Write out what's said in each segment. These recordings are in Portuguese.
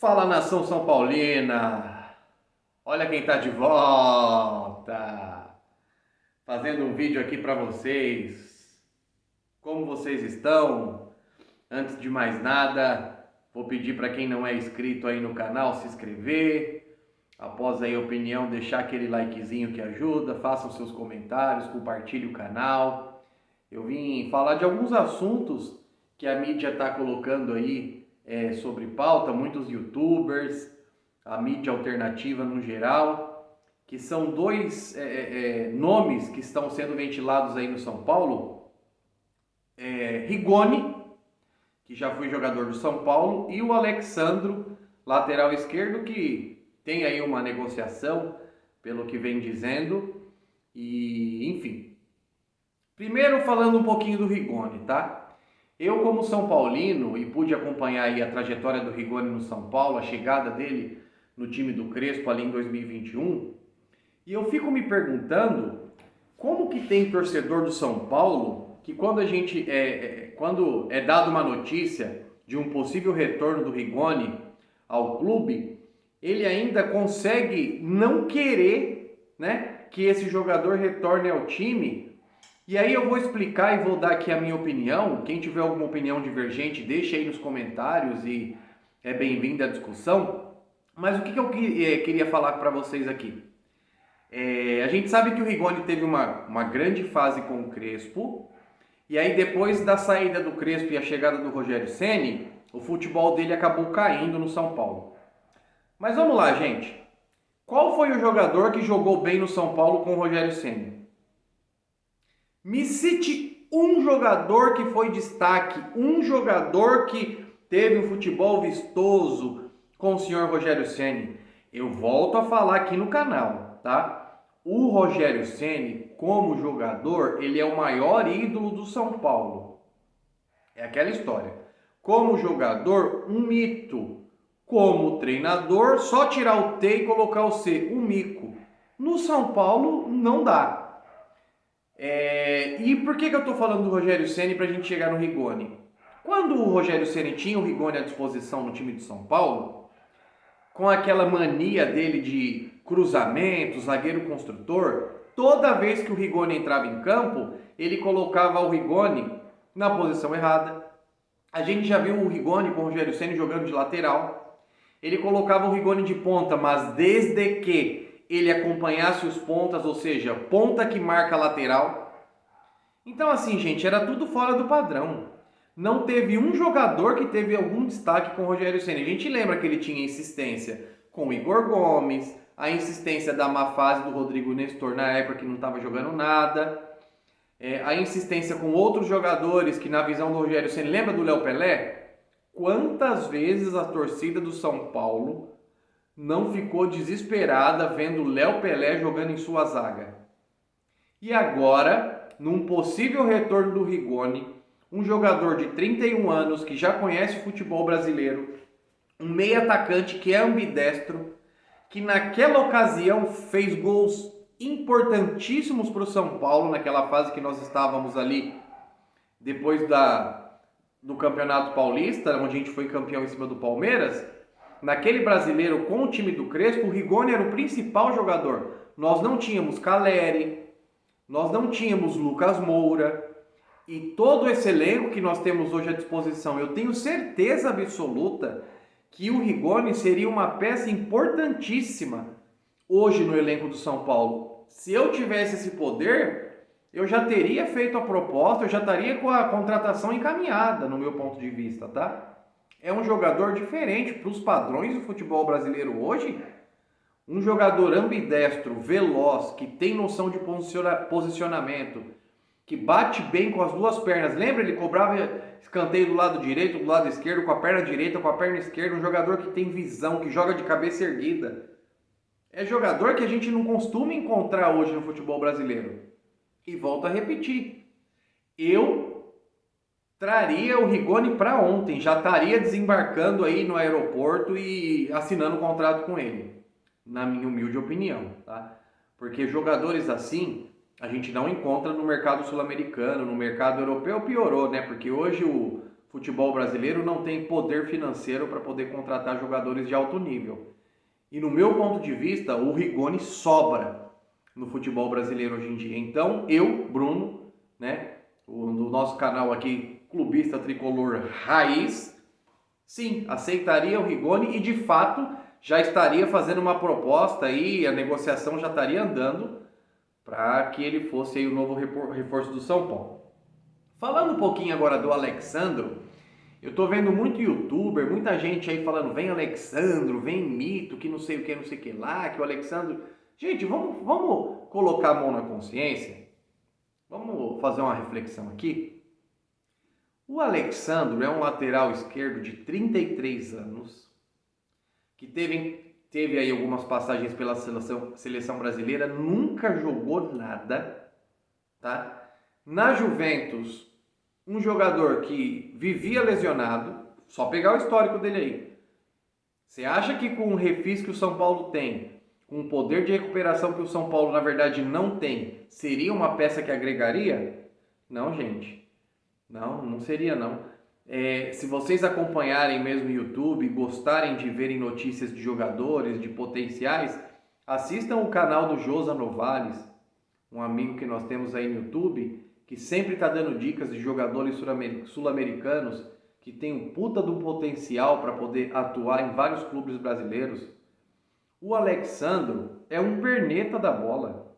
Fala, nação São Paulina! Olha quem tá de volta! Fazendo um vídeo aqui para vocês. Como vocês estão? Antes de mais nada, vou pedir para quem não é inscrito aí no canal se inscrever. Após aí a opinião, deixar aquele likezinho que ajuda, façam seus comentários, compartilhe o canal. Eu vim falar de alguns assuntos que a mídia está colocando aí sobre pauta, muitos youtubers, a mídia alternativa no geral, que são dois nomes que estão sendo ventilados aí no São Paulo. Rigoni, que já foi jogador do São Paulo, e o Alexandro, lateral esquerdo, que tem aí uma negociação, pelo que vem dizendo, e enfim. Primeiro falando um pouquinho do Rigoni, tá? Eu, como São Paulino, e pude acompanhar aí a trajetória do Rigoni no São Paulo, a chegada dele no time do Crespo ali em 2021, e eu fico me perguntando como que tem torcedor do São Paulo que quando é dada uma notícia de um possível retorno do Rigoni ao clube, ele ainda consegue não querer, né, que esse jogador retorne ao time. E aí eu vou explicar e vou dar aqui a minha opinião. Quem tiver alguma opinião divergente, deixa aí nos comentários e é bem-vinda à discussão. Mas o que eu queria falar para vocês aqui? A gente sabe que o Rigoni teve uma grande fase com o Crespo. E aí depois da saída do Crespo e a chegada do Rogério Ceni, o futebol dele acabou caindo no São Paulo. Mas vamos lá, gente. Qual foi o jogador que jogou bem no São Paulo com o Rogério Ceni? Me cite um jogador que foi destaque, um jogador que teve um futebol vistoso com o senhor Rogério Ceni. Eu volto a falar aqui no canal, tá? O Rogério Ceni, como jogador, ele é o maior ídolo do São Paulo. É aquela história. Como jogador, um mito. Como treinador, só tirar o T e colocar o C, um mico. No São Paulo, não dá. E por que eu estou falando do Rogério Ceni para a gente chegar no Rigoni? Quando o Rogério Ceni tinha o Rigoni à disposição no time de São Paulo, com aquela mania dele de cruzamento, zagueiro construtor, toda vez que o Rigoni entrava em campo, ele colocava o Rigoni na posição errada. A gente já viu o Rigoni com o Rogério Ceni jogando de lateral. Ele colocava o Rigoni de ponta, mas desde que ele acompanhasse os pontas, ou seja, ponta que marca lateral. Então assim, gente, era tudo fora do padrão. Não teve um jogador que teve algum destaque com o Rogério Ceni. A gente lembra que ele tinha insistência com o Igor Gomes, a insistência da má fase do Rodrigo Nestor na época que não estava jogando nada, a insistência com outros jogadores que na visão do Rogério Ceni, lembra do Léo Pelé? Quantas vezes a torcida do São Paulo não ficou desesperada vendo o Léo Pelé jogando em sua zaga? E agora, num possível retorno do Rigoni, um jogador de 31 anos que já conhece o futebol brasileiro, um meio atacante que é ambidestro, que naquela ocasião fez gols importantíssimos para o São Paulo, naquela fase que nós estávamos ali, depois do Campeonato Paulista, onde a gente foi campeão em cima do Palmeiras. Naquele brasileiro com o time do Crespo, o Rigoni era o principal jogador. Nós não tínhamos Caleri, nós não tínhamos Lucas Moura, e todo esse elenco que nós temos hoje à disposição, eu tenho certeza absoluta que o Rigoni seria uma peça importantíssima hoje no elenco do São Paulo. Se eu tivesse esse poder, eu já teria feito a proposta, eu já estaria com a contratação encaminhada, no meu ponto de vista, tá? É um jogador diferente para os padrões do futebol brasileiro hoje. Um jogador ambidestro, veloz, que tem noção de posicionamento, que bate bem com as duas pernas. Lembra? Ele cobrava escanteio do lado direito, do lado esquerdo, com a perna direita, com a perna esquerda. Um jogador que tem visão, que joga de cabeça erguida. É jogador que a gente não costuma encontrar hoje no futebol brasileiro. E volto a repetir. Eu traria o Rigoni para ontem. Já estaria desembarcando aí no aeroporto e assinando um contrato com ele. Na minha humilde opinião, tá? Porque jogadores assim a gente não encontra no mercado sul-americano, no mercado europeu piorou, né? Porque hoje o futebol brasileiro não tem poder financeiro para poder contratar jogadores de alto nível. E no meu ponto de vista, o Rigoni sobra no futebol brasileiro hoje em dia. Então, eu, Bruno, né, do nosso canal aqui, Clubista Tricolor Raiz, sim, aceitaria o Rigoni e de fato já estaria fazendo uma proposta aí, a negociação já estaria andando para que ele fosse aí o novo reforço do São Paulo. Falando um pouquinho agora do Alexandro, eu tô vendo muito youtuber, muita gente aí falando, vem Alexandro, vem mito, que não sei o que, não sei o que lá, que o Alexandro... Gente, vamos colocar a mão na consciência? Vamos fazer uma reflexão aqui? O Alexandro é um lateral esquerdo de 33 anos, que teve aí algumas passagens pela seleção brasileira, nunca jogou nada, tá? Na Juventus, um jogador que vivia lesionado, só pegar o histórico dele aí. Você acha que com o refis que o São Paulo tem, com o poder de recuperação que o São Paulo na verdade não tem, seria uma peça que agregaria? Não, gente. Não seria não. Se vocês acompanharem mesmo o YouTube, gostarem de verem notícias de jogadores, de potenciais, assistam o canal do Josa Novales, um amigo que nós temos aí no YouTube, que sempre está dando dicas de jogadores sul-americanos que tem um puta de um potencial para poder atuar em vários clubes brasileiros. O Alexandro é um perneta da bola.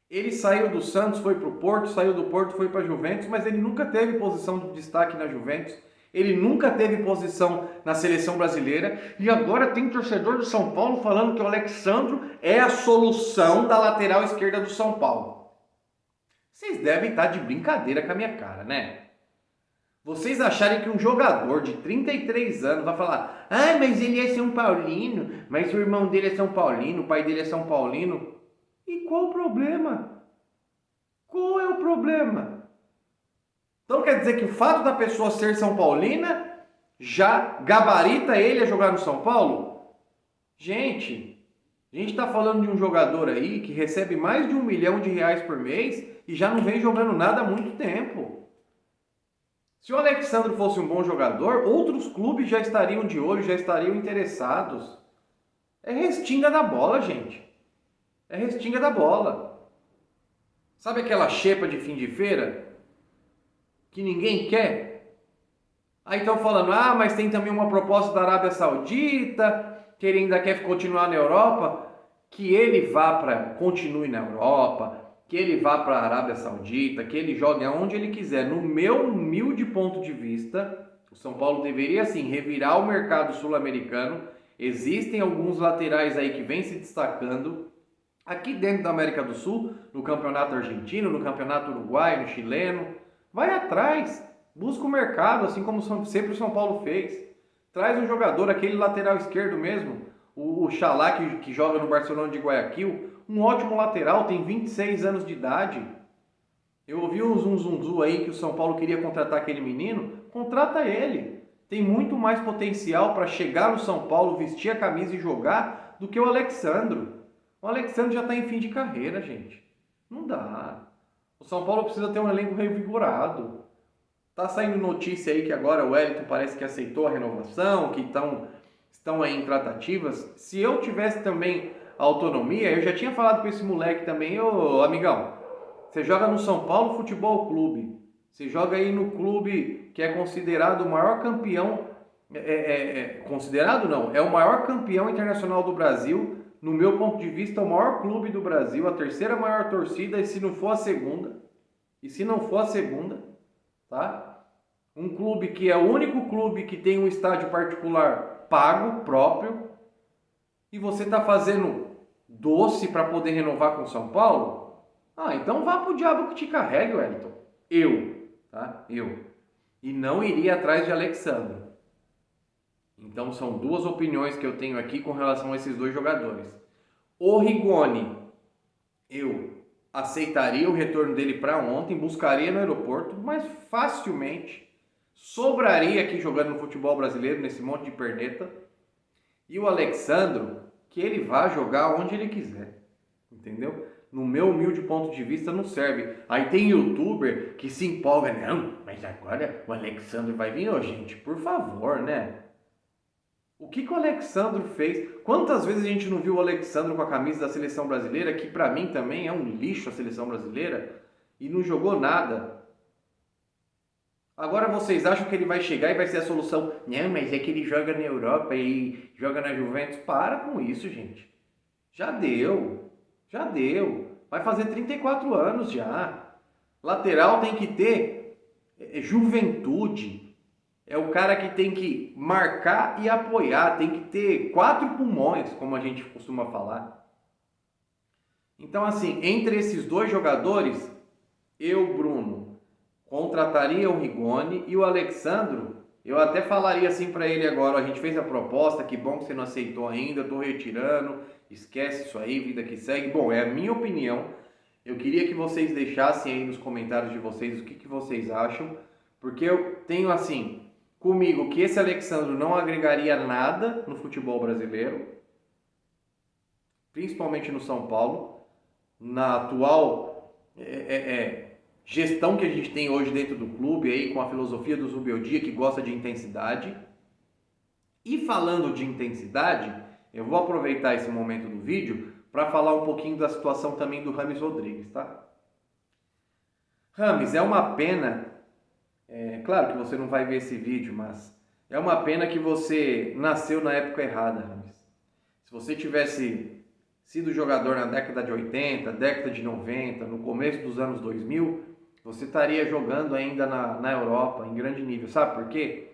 Ele saiu do Santos, foi para o Porto, saiu do Porto, foi para a Juventus, mas ele nunca teve posição de destaque na Juventus. Ele nunca teve posição na seleção brasileira. E agora tem torcedor do São Paulo falando que o Alexandro é a solução da lateral esquerda do São Paulo. Vocês devem estar de brincadeira com a minha cara, né? Vocês acharem que um jogador de 33 anos vai falar, mas ele é São Paulino, mas o irmão dele é São Paulino, o pai dele é São Paulino. E qual o problema? Qual é o problema? Então quer dizer que o fato da pessoa ser São Paulina já gabarita ele a jogar no São Paulo? Gente, a gente está falando de um jogador aí que recebe mais de R$1 milhão por mês e já não vem jogando nada há muito tempo. Se o Alexandro fosse um bom jogador, outros clubes já estariam de olho, já estariam interessados. É restinga da bola, gente. É restinga da bola. Sabe aquela xepa de fim de feira que ninguém quer? Aí estão falando, mas tem também uma proposta da Arábia Saudita, que ele ainda quer continuar na Europa. Que ele continue na Europa, que ele vá para a Arábia Saudita, que ele jogue aonde ele quiser. No meu humilde ponto de vista, o São Paulo deveria sim revirar o mercado sul-americano. Existem alguns laterais aí que vêm se destacando aqui dentro da América do Sul, no campeonato argentino, no campeonato uruguaio, no chileno. Vai atrás, busca o mercado, assim como sempre o São Paulo fez. Traz um jogador, aquele lateral esquerdo mesmo, o Xalá que joga no Barcelona de Guayaquil, um ótimo lateral, tem 26 anos de idade. Eu ouvi um zum aí que o São Paulo queria contratar aquele menino, contrata ele. Tem muito mais potencial para chegar no São Paulo, vestir a camisa e jogar do que o Alexandro. O Alexandro já está em fim de carreira, gente. Não dá. O São Paulo precisa ter um elenco revigorado. Tá saindo notícia aí que agora o Wellington parece que aceitou a renovação, que estão aí em tratativas. Se eu tivesse também autonomia, eu já tinha falado com esse moleque também, ô amigão, você joga no São Paulo Futebol Clube, você joga aí no clube que é considerado o maior campeão, considerado não, é o maior campeão internacional do Brasil, no meu ponto de vista, o maior clube do Brasil, a terceira maior torcida, e se não for a segunda, tá? Um clube que é o único clube que tem um estádio particular pago, próprio, e você está fazendo doce para poder renovar com o São Paulo? Então vá pro diabo que te carregue, Wellington. Eu. E não iria atrás de Alexandro. Então são duas opiniões que eu tenho aqui com relação a esses dois jogadores. O Rigoni, eu aceitaria o retorno dele para ontem, buscaria no aeroporto, mas facilmente sobraria aqui jogando no futebol brasileiro, nesse monte de perneta. E o Alexandro, que ele vá jogar onde ele quiser, entendeu? no meu humilde ponto de vista, não serve. Aí tem youtuber que se empolga, não, mas agora o Alexandre vai vir. Ô, gente, por favor, né? O que o Alexandre fez? Quantas vezes a gente não viu o Alexandre com a camisa da seleção brasileira, que pra mim também é um lixo a seleção brasileira, e não jogou nada? Agora vocês acham que ele vai chegar e vai ser a solução? Não, mas é que ele joga na Europa e joga na Juventus. Para com isso, gente. Já deu. Já deu. Vai fazer 34 anos já. Lateral tem que ter juventude. É o cara que tem que marcar e apoiar. Tem que ter 4 pulmões, como a gente costuma falar. Então, assim, entre esses dois jogadores, eu, Bruno, contrataria o Rigoni, e o Alexandro, eu até falaria assim para ele agora, a gente fez a proposta, que bom que você não aceitou ainda, eu tô retirando, esquece isso aí, vida que segue. Bom, é a minha opinião, eu queria que vocês deixassem aí nos comentários de vocês o que vocês acham, porque eu tenho assim, comigo, que esse Alexandro não agregaria nada no futebol brasileiro, principalmente no São Paulo, na atual gestão que a gente tem hoje dentro do clube, aí, com a filosofia do Zubeldia, que gosta de intensidade. E falando de intensidade, eu vou aproveitar esse momento do vídeo para falar um pouquinho da situação também do Rames Rodrigues, tá? Rames, é uma pena, claro que você não vai ver esse vídeo, mas é uma pena que você nasceu na época errada, Rames. Se você tivesse sido jogador na década de 80, década de 90, no começo dos anos 2000, você estaria jogando ainda na Europa, em grande nível. Sabe por quê?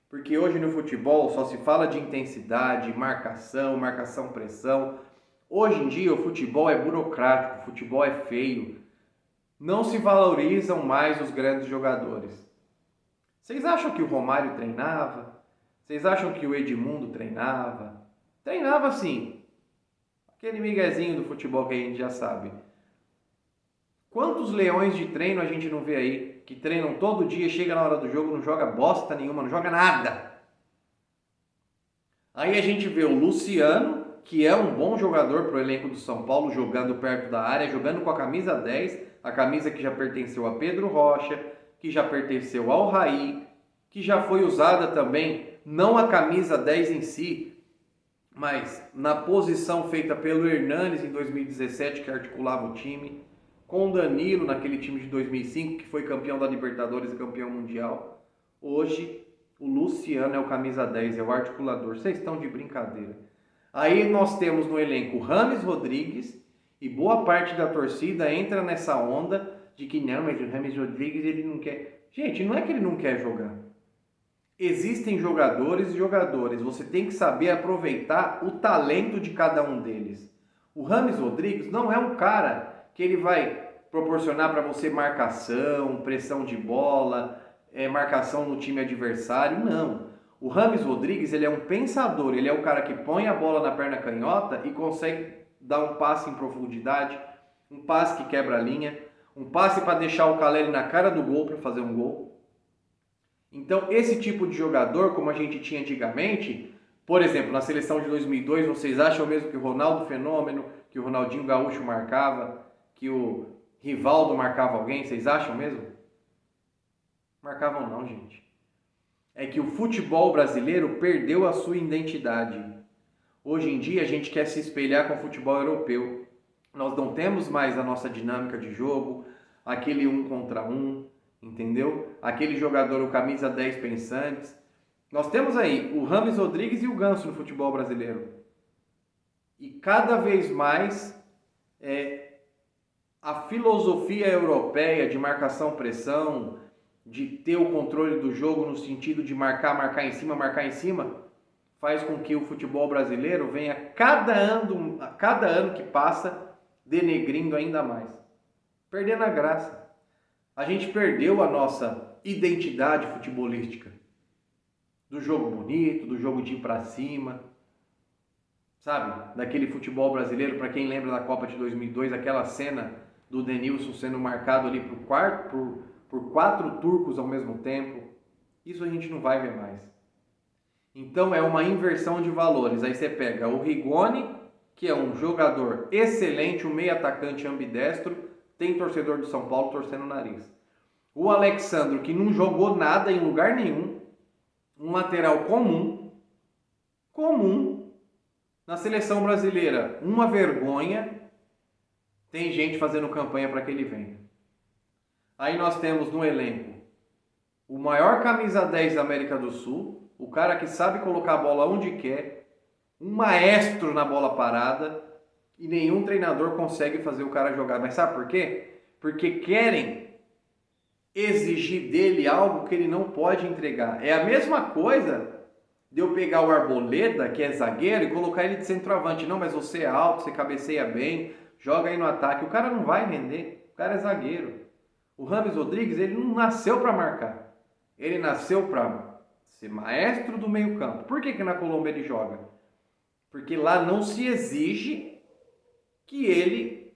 Porque hoje no futebol só se fala de intensidade, marcação, pressão. Hoje em dia o futebol é burocrático, o futebol é feio. Não se valorizam mais os grandes jogadores. Vocês acham que o Romário treinava? Vocês acham que o Edmundo treinava? Treinava sim. Aquele miguezinho do futebol que a gente já sabe. Quantos leões de treino a gente não vê aí, que treinam todo dia, chega na hora do jogo, não joga bosta nenhuma, não joga nada. Aí a gente vê o Luciano, que é um bom jogador para o elenco do São Paulo, jogando perto da área, jogando com a camisa 10, a camisa que já pertenceu a Pedro Rocha, que já pertenceu ao Raí, que já foi usada também, não a camisa 10 em si, mas na posição feita pelo Hernanes em 2017, que articulava o time, com o Danilo naquele time de 2005, que foi campeão da Libertadores e campeão mundial. Hoje, o Luciano é o camisa 10, é o articulador. Vocês estão de brincadeira. Aí nós temos no elenco Rames Rodrigues, e boa parte da torcida entra nessa onda de que não, mas o Rames Rodrigues ele não quer. Gente, não é que ele não quer jogar. Existem jogadores e jogadores. Você tem que saber aproveitar o talento de cada um deles. O Rames Rodrigues não é um cara que ele vai proporcionar para você marcação, pressão de bola, marcação no time adversário, não. O Rames Rodrigues, ele é um pensador, ele é o cara que põe a bola na perna canhota e consegue dar um passe em profundidade, um passe que quebra a linha, um passe para deixar o Caleri na cara do gol para fazer um gol. Então, esse tipo de jogador, como a gente tinha antigamente, por exemplo, na seleção de 2002, vocês acham mesmo que o Ronaldo Fenômeno, que o Ronaldinho Gaúcho marcava, que o Rivaldo marcava alguém? Vocês acham mesmo? Marcavam não, gente. É que o futebol brasileiro perdeu a sua identidade. Hoje em dia a gente quer se espelhar com o futebol europeu. Nós não temos mais a nossa dinâmica de jogo, aquele 1 contra 1, entendeu? Aquele jogador, o camisa 10 pensantes. Nós temos aí o Rames Rodrigues e o Ganso no futebol brasileiro. E cada vez mais a filosofia europeia de marcação-pressão, de ter o controle do jogo no sentido de marcar em cima, faz com que o futebol brasileiro venha a cada ano que passa denegrindo ainda mais, perdendo a graça. A gente perdeu a nossa identidade futebolística, do jogo bonito, do jogo de ir pra cima, sabe? Daquele futebol brasileiro, para quem lembra da Copa de 2002, aquela cena do Denilson sendo marcado ali por 4 turcos ao mesmo tempo. Isso a gente não vai ver mais. Então é uma inversão de valores. Aí você pega o Rigoni, que é um jogador excelente, um meio atacante ambidestro, tem torcedor do São Paulo torcendo o nariz. O Alexandro, que não jogou nada em lugar nenhum, um lateral comum, na seleção brasileira, uma vergonha, tem gente fazendo campanha para que ele venha. Aí nós temos no elenco o maior camisa 10 da América do Sul, o cara que sabe colocar a bola onde quer, um maestro na bola parada, e nenhum treinador consegue fazer o cara jogar. Mas sabe por quê? Porque querem exigir dele algo que ele não pode entregar. É a mesma coisa de eu pegar o Arboleda, que é zagueiro, e colocar ele de centroavante. Não, mas você é alto, você cabeceia bem, joga aí no ataque. O cara não vai render, o cara é zagueiro. O Rames Rodrigues, ele não nasceu para marcar. Ele nasceu para ser maestro do meio campo. Por que na Colômbia ele joga? Porque lá não se exige que ele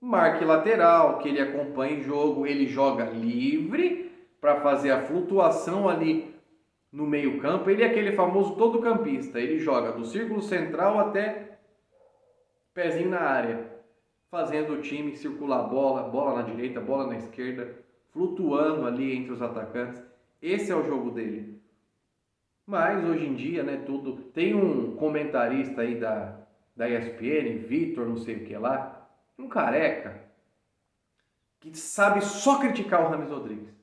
marque lateral, que ele acompanhe jogo. Ele joga livre para fazer a flutuação ali no meio campo. Ele é aquele famoso todo campista. Ele joga do círculo central até pezinho na área, fazendo o time circular a bola, bola na direita, bola na esquerda, flutuando ali entre os atacantes. Esse é o jogo dele. Mas hoje em dia, né, tudo... Tem um comentarista aí da ESPN, Vitor, não sei o que lá, um careca, que sabe só criticar o Rames Rodrigues.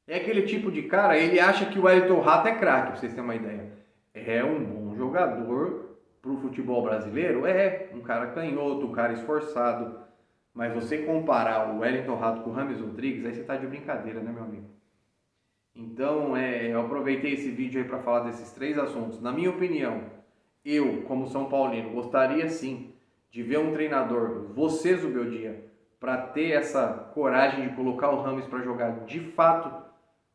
É aquele tipo de cara, ele acha que o Wellington Rato é craque, pra vocês terem uma ideia. É um bom jogador pro futebol brasileiro? É, um cara canhoto, um cara esforçado. Mas você comparar o Wellington Rato com o Rames Rodrigues, aí você tá de brincadeira, né, meu amigo? Então, eu aproveitei esse vídeo aí para falar desses três assuntos. Na minha opinião, eu, como São Paulino, gostaria sim de ver um treinador, você, Zubeldia, para ter essa coragem de colocar o Rames para jogar de fato,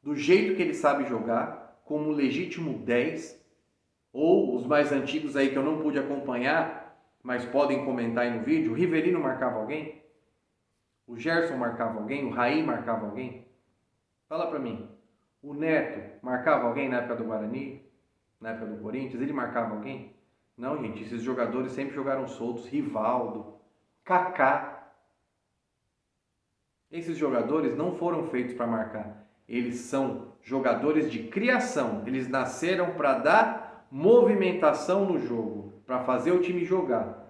do jeito que ele sabe jogar, como legítimo 10, ou os mais antigos aí que eu não pude acompanhar, mas podem comentar aí no vídeo. O Rivelino marcava alguém? O Gerson marcava alguém? O Raí marcava alguém? Fala para mim. O Neto marcava alguém na época do Guarani? Na época do Corinthians? Ele marcava alguém? Não, gente, esses jogadores sempre jogaram soltos. Rivaldo, Kaká. Esses jogadores não foram feitos para marcar. Eles são jogadores de criação. Eles nasceram para dar movimentação no jogo, para fazer o time jogar.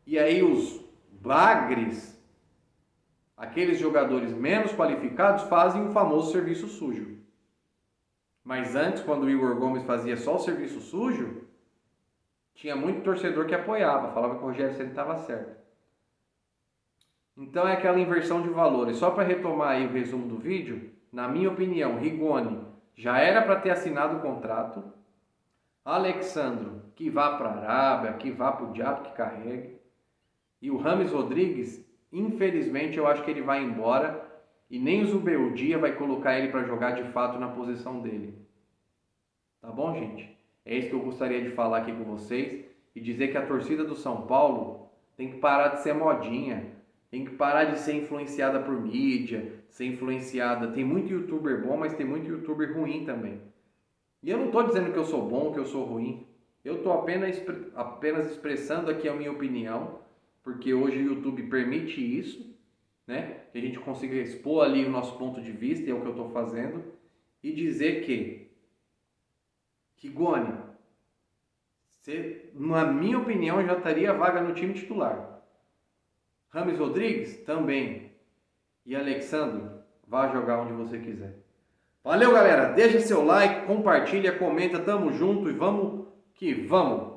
E aí os bagres, aqueles jogadores menos qualificados, fazem o famoso serviço sujo. Mas antes, quando o Igor Gomes fazia só o serviço sujo, tinha muito torcedor que apoiava, falava que o Rogério Ceni estava certo. Então é aquela inversão de valores. Só para retomar aí o resumo do vídeo, na minha opinião, Rigoni já era para ter assinado o contrato. Alexandro, que vá para a Arábia, que vá para o diabo que carregue. E o Rames Rodrigues, infelizmente, eu acho que ele vai embora. E nem o Zubeldia vai colocar ele para jogar de fato na posição dele. Tá bom, gente? É isso que eu gostaria de falar aqui com vocês. E dizer que a torcida do São Paulo tem que parar de ser modinha. Tem que parar de ser influenciada por mídia. Ser influenciada... Tem muito youtuber bom, mas tem muito youtuber ruim também. E eu não estou dizendo que eu sou bom, que eu sou ruim. Eu estou apenas expressando aqui a minha opinião. Porque hoje o YouTube permite isso, né? Que a gente consiga expor ali o nosso ponto de vista, e é o que eu estou fazendo, e dizer que Rigoni, você, na minha opinião, já estaria vaga no time titular. Rames Rodrigues também. E Alexandro, vá jogar onde você quiser. Valeu, galera! Deixa seu like, compartilha, comenta, tamo junto e vamos que vamos!